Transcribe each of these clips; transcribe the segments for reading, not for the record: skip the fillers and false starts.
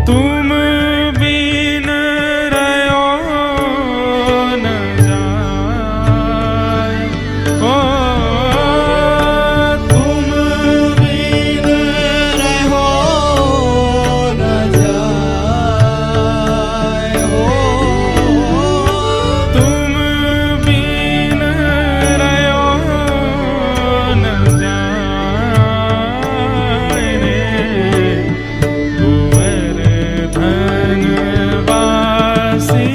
तुम बिन रहो न जाए, ओ तुम बिन रहो न जाए, हो तुम बिन रहो न जाए रे गोवर्धन वासी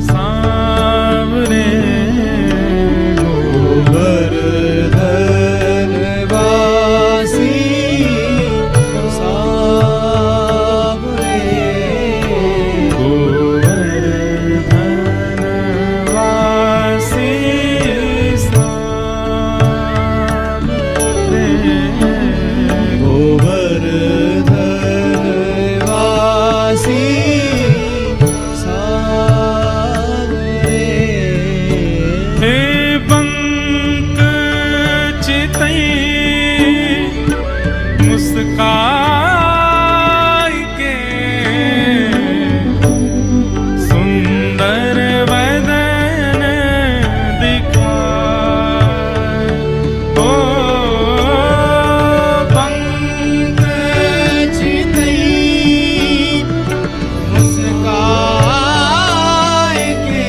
सांवरे, गोवर्धन वासी सांवरे, गोवर्धन वासी सांवरे, गोवर्धन वासी सांवरे। हे बंक चितई मुस्काई के सुंदर वदन दिखाए, ओ पंख चितई मुस्काए के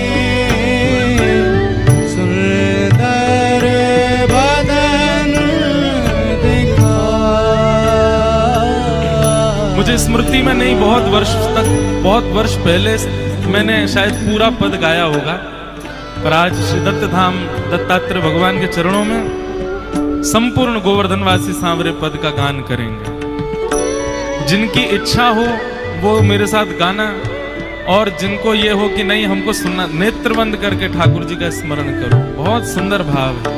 सुंदर बदन दिखाए। मुझे स्मृति में नहीं, बहुत वर्ष पहले मैंने शायद पूरा पद गाया होगा, पर आज श्री दत्त धाम दत्तात्रेय भगवान के चरणों में संपूर्ण गोवर्धनवासी सांवरे पद का गान करेंगे। जिनकी इच्छा हो वो मेरे साथ गाना, और जिनको ये हो कि नहीं हमको सुनना, नेत्र बंद करके ठाकुर जी का स्मरण करो। बहुत सुंदर भाव है।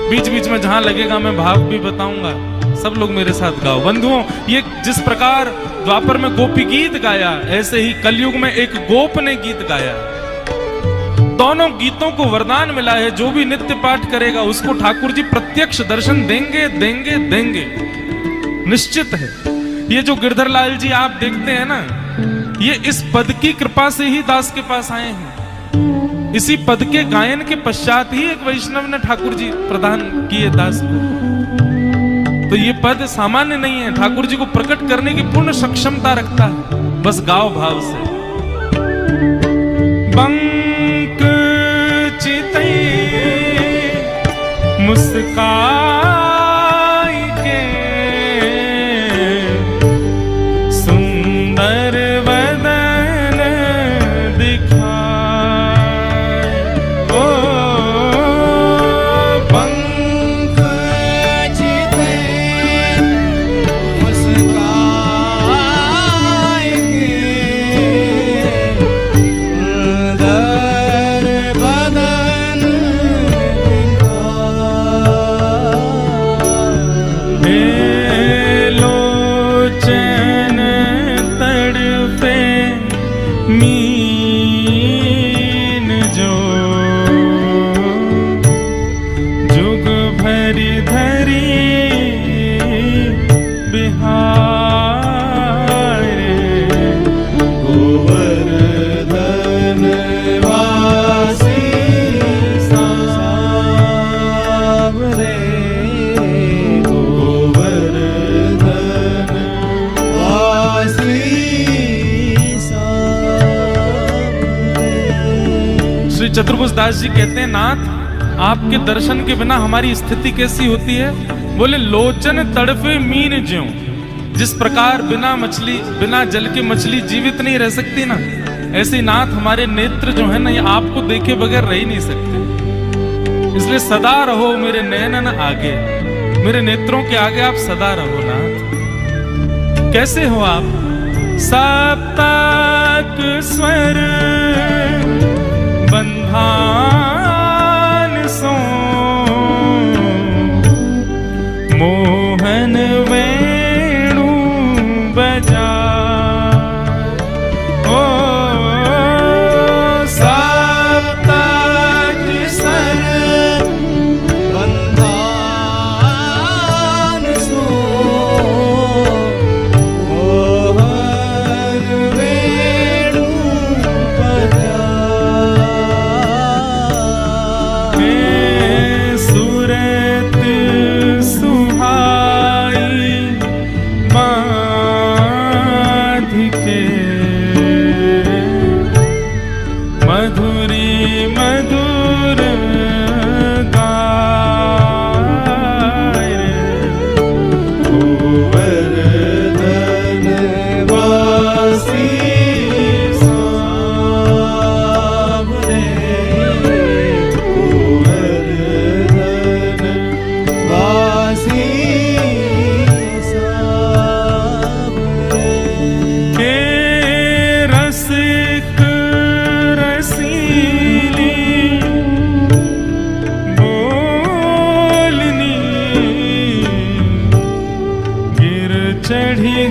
बीच बीच में जहां लगेगा मैं भाव भी बताऊंगा। सब लोग मेरे साथ गाओ। बंधुओं, ये जिस प्रकार द्वापर में गोपी गीत गाया, ऐसे ही कलयुग में एक गोप ने गीत गाया। दोनों गीतों को वरदान मिला है, जो भी नित्य पाठ करेगा उसको ठाकुर जी प्रत्यक्ष दर्शन देंगे देंगे देंगे, निश्चित है। ये जो गिरधर लाल जी आप देखते हैं ना, ये इस पद की कृपा से ही दास के पास आए हैं। इसी पद के गायन के पश्चात ही एक वैष्णव ने ठाकुर जी प्रदान किए दास को। तो ये पद सामान्य नहीं है, ठाकुर जी को प्रकट करने की पूर्ण सक्षमता रखता है। बस गाओ भाव से। बंक चितई मुस्काई के सुंदर वदन दिखाए, ओ पंख चितई मुस्काए के सुंदर बदन दिखाए। हे लोचन तड़पे मीन जो, जुग भरी धरी बिहारे, गोवर्धन वासी सांवरे, गोवर्धन वासी सांवरे। श्री चतुर्भुज दास जी कहते हैं, नाथ आपके दर्शन के बिना हमारी स्थिति कैसी होती है? बोले लोचन तड़फे मीन ज्यों, जिस प्रकार बिना जल के मछली जीवित नहीं रह सकती ना, ऐसे नाथ हमारे नेत्र जो है ना, ये आपको देखे बगैर रह ही नहीं सकते। इसलिए सदा रहो मेरे नयनन आगे, मेरे नेत्रों के आगे आप सदा रहो नाथ। कैसे हो आप? सप्तक स्वर बंधान सो, मोहन वेणु बजा, ओ सप्तक स्वर बंधान सो,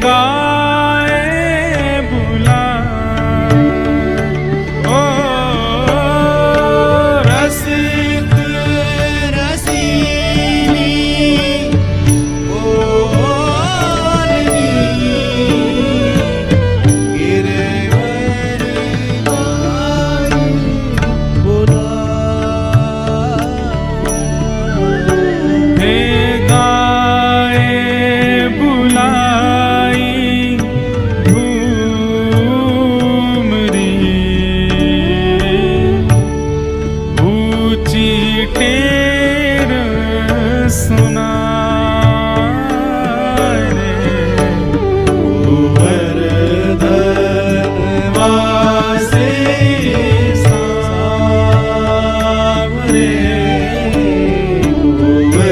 गाए बुलाए ओ रसिक रसीली बोलनी गिरवर गाए बुलाए हे गाए बुलाई घूमरी ऊंची टेर सुनाए रे गोवर्धनवासी सावरे गोवर्धनवासी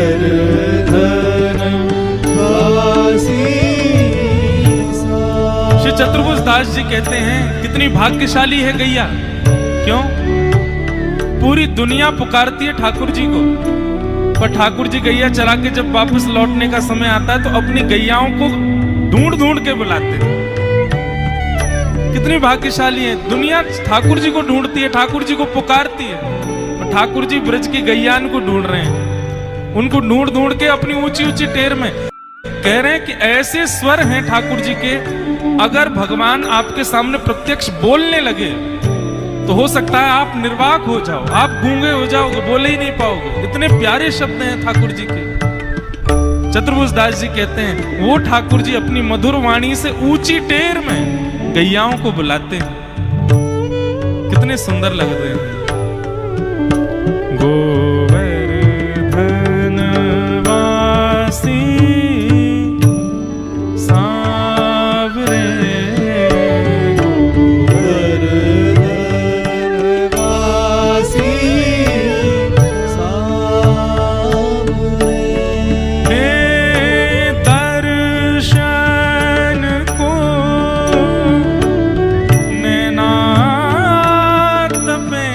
श्री चतुर्भुज दास जी कहते हैं कितनी भाग्यशाली है गैया। क्यों? पूरी दुनिया पुकारती है ठाकुर जी को, पर ठाकुर जी गैया चरा के जब वापस लौटने का समय आता है तो अपनी गैयाओं को ढूंढ ढूंढ के बुलाते हैं। कितनी भाग्यशाली है दुनिया, ठाकुर जी को ढूंढती है, ठाकुर जी को पुकारती है, और ठाकुर जी ब्रज की गैयान को ढूंढ रहे हैं। उनको ढूंढ ढूंढ के अपनी ऊंची ऊंची टेर में कह रहे हैं कि ऐसे स्वर हैं ठाकुर जी के, अगर भगवान आपके सामने प्रत्यक्ष बोलने लगे तो हो सकता है आप निर्वाक हो जाओ, आप गूंगे हो जाओगे, बोले ही नहीं पाओगे। इतने प्यारे शब्द हैं ठाकुर जी के। चतुर्भुज दास जी कहते हैं वो ठाकुर जी अपनी मधुर वाणी से ऊंची टेर में गैयाओं को बुलाते हैं। कितने सुंदर लग रहे हैं। गोवर्धनवासी सावरे गोवर्धनवासी सावरे हे दर्शन को नैनात पे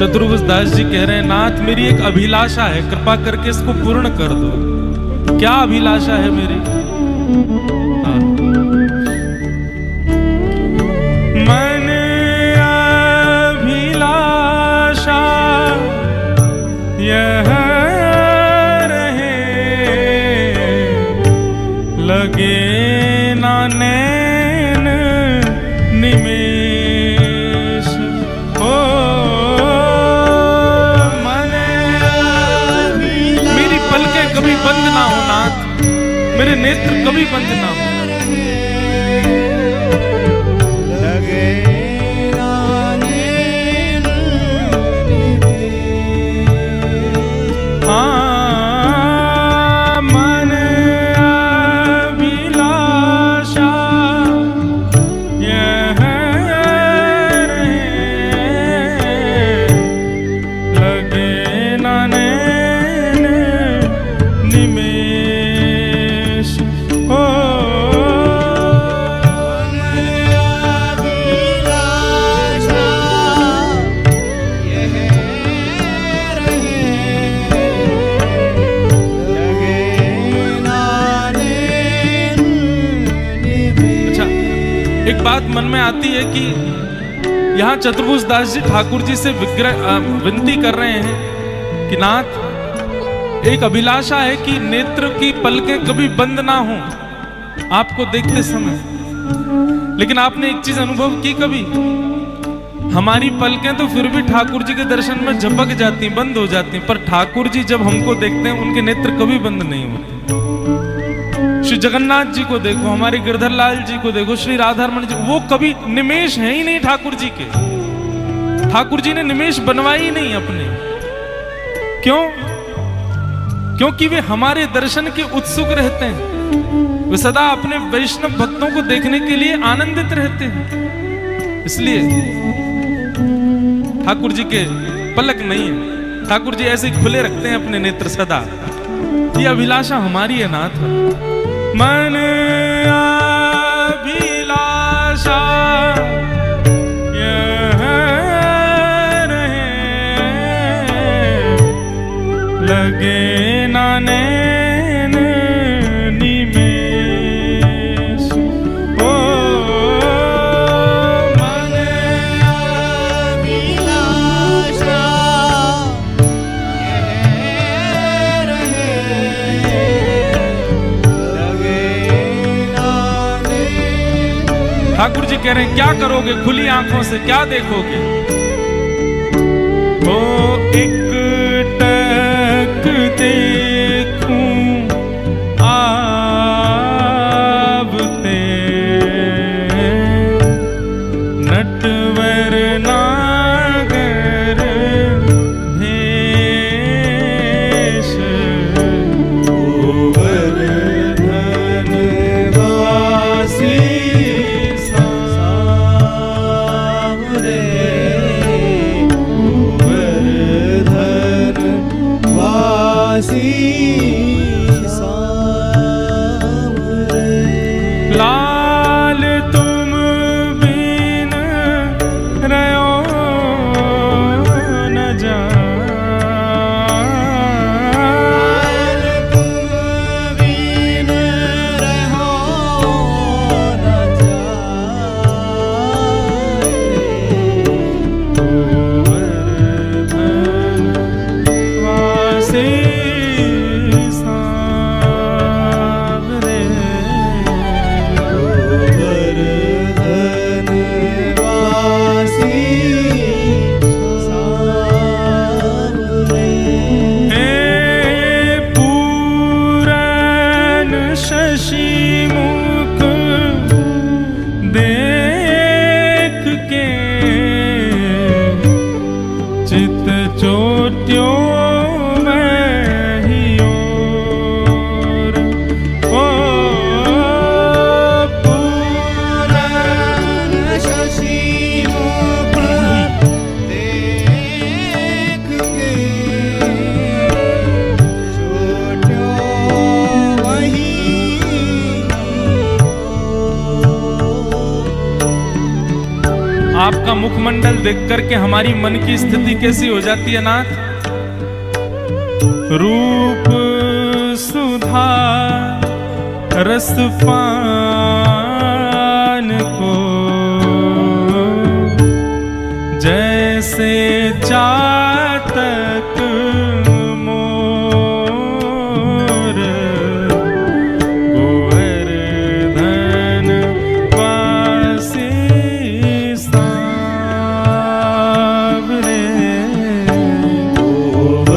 चतुर्भुज दास जी कह रहे हैं, नाथ मेरी एक अभिलाषा है, कृपा करके इसको पूर्ण कर दो। क्या अभिलाषा है मेरी? हाँ। मन अभिलाषा यह रहे, लगे ना नैन निमेष। हो मन मेरी पलकें कभी बंद ना हो नाथ, मेरे नेत्र कभी बंद ना हो। एक बात मन में आती है कि यहाँ चतुर्भुज दास जी ठाकुर जी से विनती कर रहे हैं कि नाथ एक अभिलाषा है कि नेत्र की पलकें कभी बंद ना हो आपको देखते समय। लेकिन आपने एक चीज अनुभव की कभी, हमारी पलकें तो फिर भी ठाकुर जी के दर्शन में झपक जाती, बंद हो जाती, पर ठाकुर जी जब हमको देखते हैं उनके नेत्र कभी बंद नहीं होते। श्री जगन्नाथ जी को देखो, हमारे गिरधर लाल जी को देखो, श्री राधारमण जी, वो कभी निमेष है ही नहीं ठाकुर जी के। ठाकुर जी ने निमेष बनवाई ही नहीं अपने। क्यों? क्योंकि वे हमारे दर्शन के उत्सुक रहते हैं, वे सदा अपने वैष्णव भक्तों को देखने के लिए आनंदित रहते हैं। इसलिए ठाकुर जी के पलक नहीं है, ठाकुर जी ऐसे खुले रखते हैं अपने नेत्र सदा। ये अभिलाषा हमारी है नाथ। मन अभिलाषा यह रहे, लगे ना नैन निमेष। ओ मन अभिलाषा यह रहे, ठाकुर जी कह रहे हैं क्या करोगे खुली आंखों से, क्या देखोगे? ओ एक टक देखूं आवते, नटवर नागर भेष, गोवर्धन वासी लाल तुम बिन रहो न लाल तुम बिन रहो न वासे आपका मुखमंडल देख करके हमारी मन की स्थिति कैसी हो जाती है नाथ? रूप सुधा रस पान को जैसे चातक मोर गोवर्धन वासी सांवरे गोवर्धन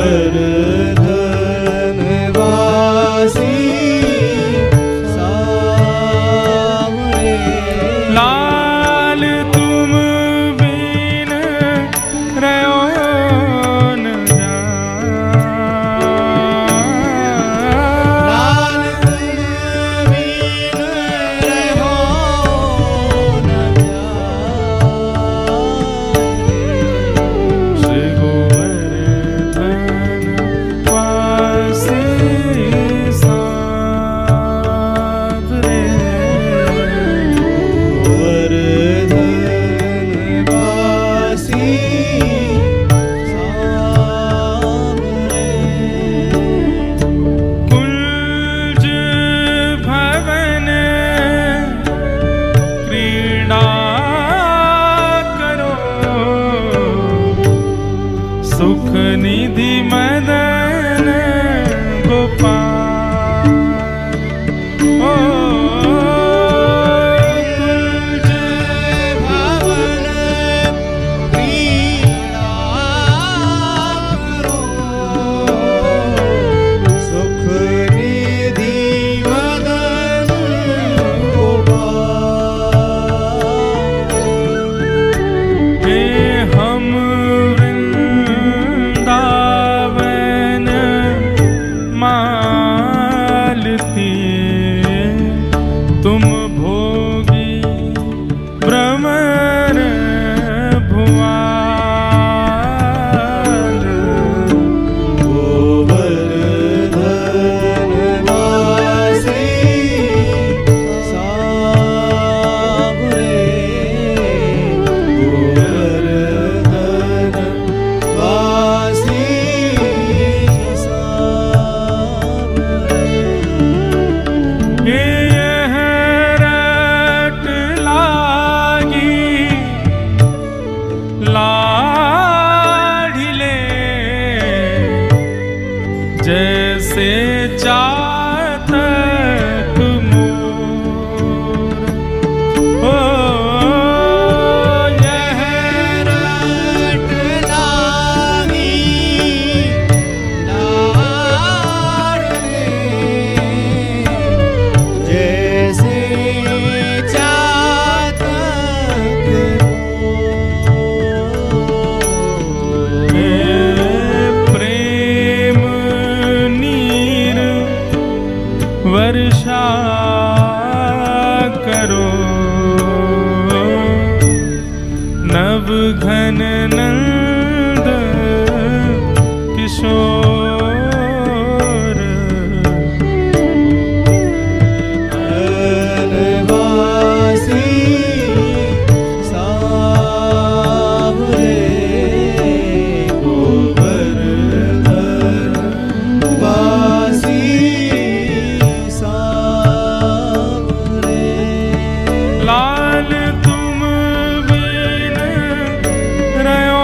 वासी सांवरे लाल तुम बिन रहो न लाल तुम बिन रहो न जाए। श्री गोवर्धन वासी सांवरे गोवर्धन वासी सांवरे कुंज भवन क्रीड़ा करो सुख निधि मदन गोपाल ओ कुंज भवन क्रीड़ा करो सुख निधि मदन गोपाल। हे हम वृंदावन मालती तुम भोगी भ्रमर भुआल गोवर्धन वासी सांवरे गोवर्धन वासी सांवरे हे यह रट लागी लाढ़िले जैसे चातक मोर ओ यह रट लागी लाडले जैसे चातक हे प्रेम नीर वर्षा करो नव घन नंद किशोर वासी सांवरे गोवर्धन वासी सांवरे लाल तुम बिन रहो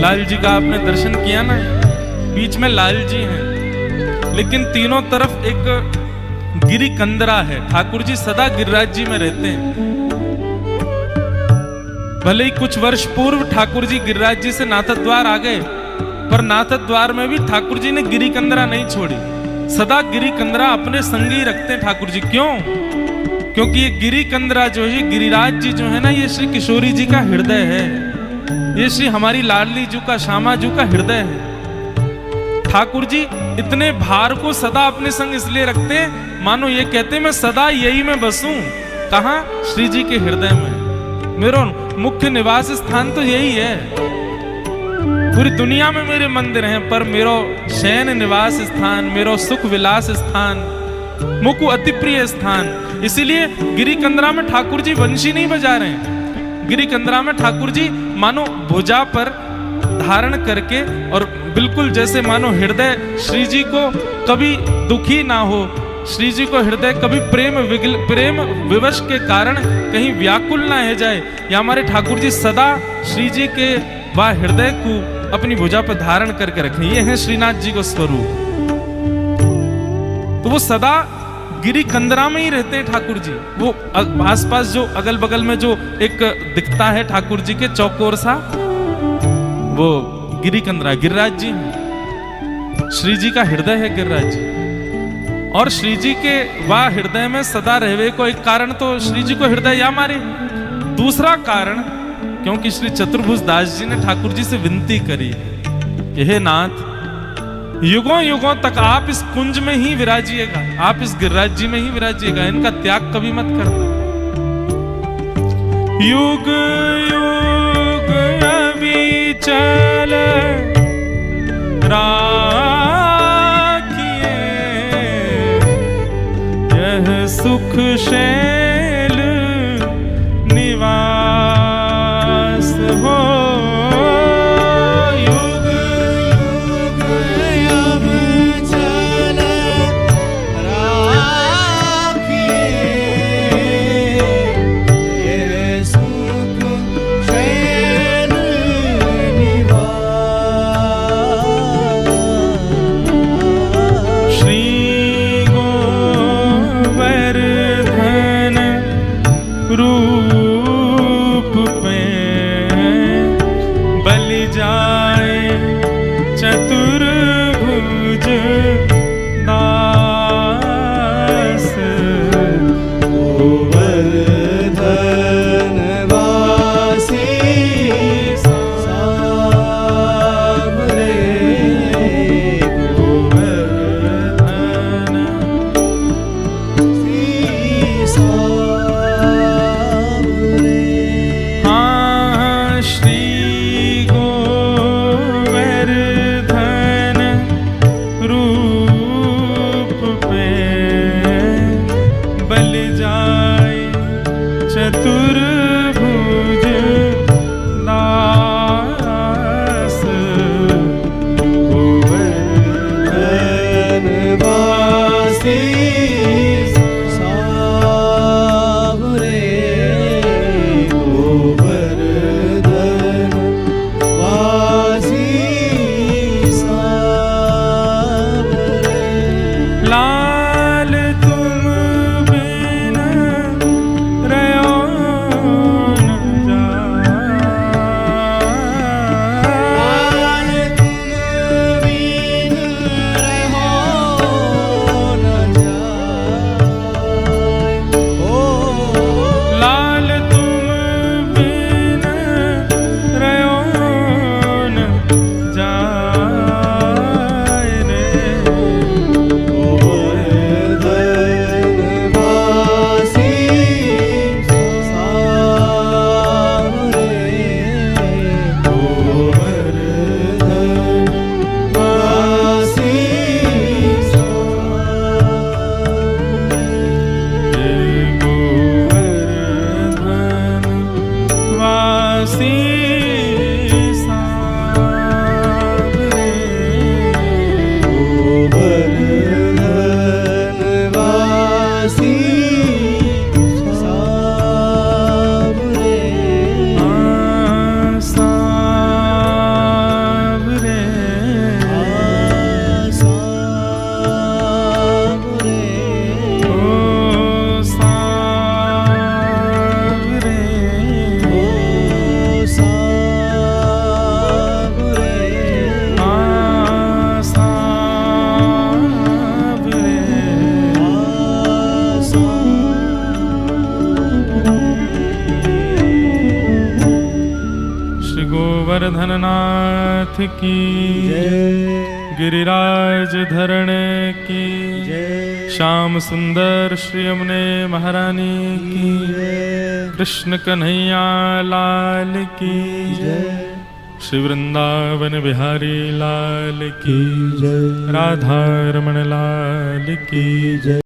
लाल जी का आपने दर्शन किया ना, बीच में लाल जी हैं, लेकिन तीनों तरफ एक गिरी कंदरा है। ठाकुर जी सदा गिरिराज जी में रहते हैं। भले ही कुछ वर्ष पूर्व ठाकुर जी गिरिराज जी से नाथद्वार आ गए, पर नाथद्वार में भी ठाकुर जी ने गिरी कंदरा नहीं छोड़ी। सदा गिरी कंदरा अपने संग ही रखते हैं ठाकुर जी। क्यों? क्योंकि ये गिरी कंदरा जो है, गिरिराज जी जो है ना, ये श्री किशोरी जी का हृदय है। ये श्री हमारी लाडली जी का, श्यामा जी का हृदय है। ठाकुर जी इतने भार को सदा अपने संग इसलिए रखते हैं, मानो ये कहते हैं मैं सदा यही में बसूं। कहां? श्री जी के हृदय में। मेरा मुख्य निवास स्थान तो यही है। पूरी दुनिया में मेरे मंदिर हैं, पर मेरो शयन निवास स्थान, मेरो सुख विलास स्थान, मुकु अति प्रिय स्थान। इसीलिए गिरी कंदरा में ठाकुर जी वंशी नहीं बजा रहे हैं। गिरी कंदरा में ठाकुर जी मानो भुजा पर धारण करके, और बिल्कुल जैसे मानो हृदय श्री जी को कभी दुखी ना हो, श्री जी को हृदय कभी प्रेम विवश के कारण कहीं व्याकुल ना हो जाए, या हमारे ठाकुर जी सदा श्री जी के वह हृदय को अपनी भुजा पर धारण करके रखें। ये है श्रीनाथ जी को स्वरूप। तो वो सदा गिरी कंदरा में ही रहते हैं ठाकुर जी। वो आसपास जो अगल बगल में जो एक दिखता है ठाकुर जी के चौकोर सा, वो गिरी कंदरा गिरिराज जी हैं। श्री जी का हृदय है गिरिराज जी। और श्री जी के वह हृदय में सदा रहवे को एक कारण तो श्री जी को हृदय या मारे, दूसरा कारण क्योंकि श्री चतुर्भुज दास जी ने ठाकुर जी से विनती करी कि हे नाथ, युगों युगों तक आप इस कुंज में ही विराजिएगा, आप इस गिरिराज जी में ही विराजिएगा, इनका त्याग कभी मत करना। युग युग अविचल राखिए यह सुख शैल निवास हो। युग युग अविचल राखिए ये सुख शैल निवास। श्री गोवर्धन नाथ की जय गिरिराज धरण की जय श्याम सुंदर श्री यमुने महारानी की जय कृष्ण कन्हैया लाल की जय श्री वृंदावन बिहारी लाल की जय राधा रमण लाल की जय।